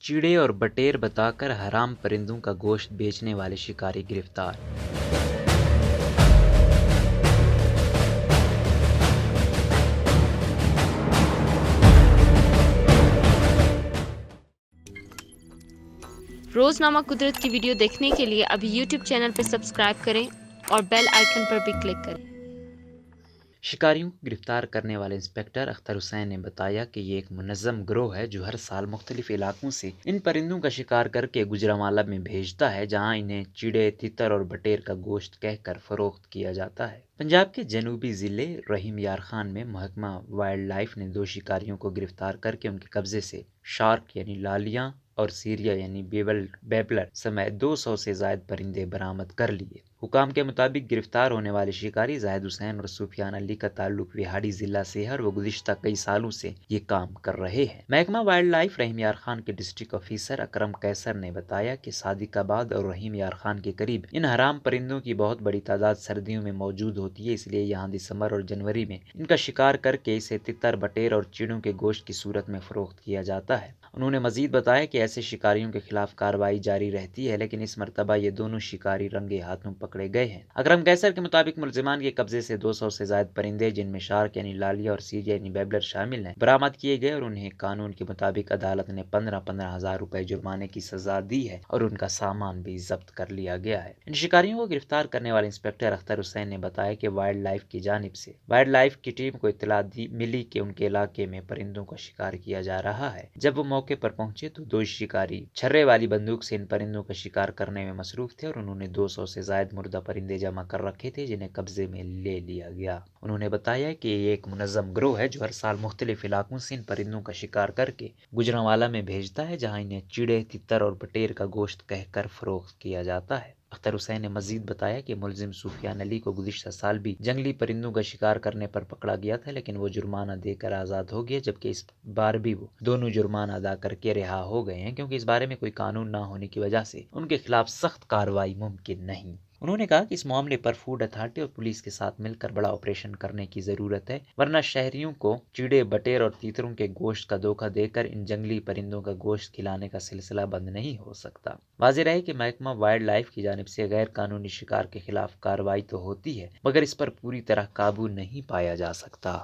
چیڑے اور بٹیر بتا کر حرام پرندوں کا گوشت بیچنے والے شکاری گرفتار۔ روزنامہ قدرت کی ویڈیو دیکھنے کے لیے ابھی یوٹیوب چینل پر سبسکرائب کریں اور بیل آئیکن پر بھی کلک کریں۔ شکاریوں کو گرفتار کرنے والے انسپکٹر اختر حسین نے بتایا کہ یہ ایک منظم گروہ ہے جو ہر سال مختلف علاقوں سے ان پرندوں کا شکار کر کے گوجرانوالہ میں بھیجتا ہے، جہاں انہیں چیڑے، تیتر اور بٹیر کا گوشت کہہ کر فروخت کیا جاتا ہے۔ پنجاب کے جنوبی ضلع رحیم یار خان میں محکمہ وائلڈ لائف نے 2 شکاریوں کو گرفتار کر کے ان کے قبضے سے شارک یعنی لالیاں اور سیریا یعنی بیبلر سمیت 200 سے زائد پرندے برآمد کر لیے۔ حکام کے مطابق گرفتار ہونے والے شکاری زاہد حسین اور سفیان علی کا تعلق وہاڑی ضلع سے ہے اور وہ گزشتہ کئی سالوں سے یہ کام کر رہے ہیں۔ محکمہ وائلڈ لائف رحیم یار خان کے ڈسٹرکٹ آفیسر اکرم قیصر نے بتایا کہ صادق آباد اور رحیم یار خان کے قریب ان حرام پرندوں کی بہت بڑی تعداد سردیوں میں موجود ہوتی ہے، اس لیے یہاں دسمبر اور جنوری میں ان کا شکار کر کے اسے تتر، بٹیر اور چیڑوں کے گوشت کی صورت میں فروخت کیا جاتا ہے۔ انہوں نے مزید بتایا کہ ایسے شکاریوں کے خلاف کارروائی جاری رہتی ہے، لیکن اس مرتبہ یہ دونوں شکاری رنگے ہاتھوں پکڑے گئے ہیں۔ اکرم قیصر کے مطابق ملزمان کے قبضے سے 200 سے زائد پرندے، جن میں شارک یعنی لالیہ اور سیریا یعنی بیبلر شامل ہیں، برآمد کیے گئے اور انہیں قانون کے مطابق عدالت نے 15,000 ہزار روپے جرمانے کی سزا دی ہے اور ان کا سامان بھی ضبط کر لیا گیا ہے۔ ان شکاریوں کو گرفتار کرنے والے انسپکٹر اختر حسین نے بتایا کہ وائلڈ لائف کی جانب سے وائلڈ لائف کی ٹیم کو اطلاع ملی کہ ان کے علاقے میں پرندوں کا شکار کیا جا رہا ہے۔ جب وہ موقع پر پہنچے تو 2 شکاری چھرے والی بندوق سے ان پرندوں کا شکار کرنے میں مصروف تھے اور انہوں نے 200 سے زائد مردہ پرندے جمع کر رکھے تھے، جنہیں قبضے میں لے لیا گیا۔ انہوں نے بتایا کہ یہ ایک منظم گروہ ہے جو ہر سال مختلف علاقوں سے ان پرندوں کا شکار کر کے گوجرانوالہ میں بھیجتا ہے، جہاں انہیں چیڑے، تتر اور بٹیر کا گوشت کہہ کر فروخت کیا جاتا ہے۔ اختر حسین نے مزید بتایا کہ ملزم سفیان علی کو گزشتہ سال بھی جنگلی پرندوں کا شکار کرنے پر پکڑا گیا تھا، لیکن وہ جرمانہ دے کر آزاد ہو گیا، جبکہ اس بار بھی وہ دونوں جرمانہ ادا کر کے رہا ہو گئے ہیں، کیونکہ اس بارے میں کوئی قانون نہ ہونے کی وجہ سے ان کے خلاف سخت کارروائی ممکن نہیں۔ انہوں نے کہا کہ اس معاملے پر فوڈ اتھارٹی اور پولیس کے ساتھ مل کر بڑا آپریشن کرنے کی ضرورت ہے، ورنہ شہریوں کو چیڑے، بٹیر اور تیتروں کے گوشت کا دھوکہ دے کر ان جنگلی پرندوں کا گوشت کھلانے کا سلسلہ بند نہیں ہو سکتا۔ واضح رہے کہ محکمہ وائلڈ لائف کی جانب سے غیر قانونی شکار کے خلاف کارروائی تو ہوتی ہے، مگر اس پر پوری طرح قابو نہیں پایا جا سکتا۔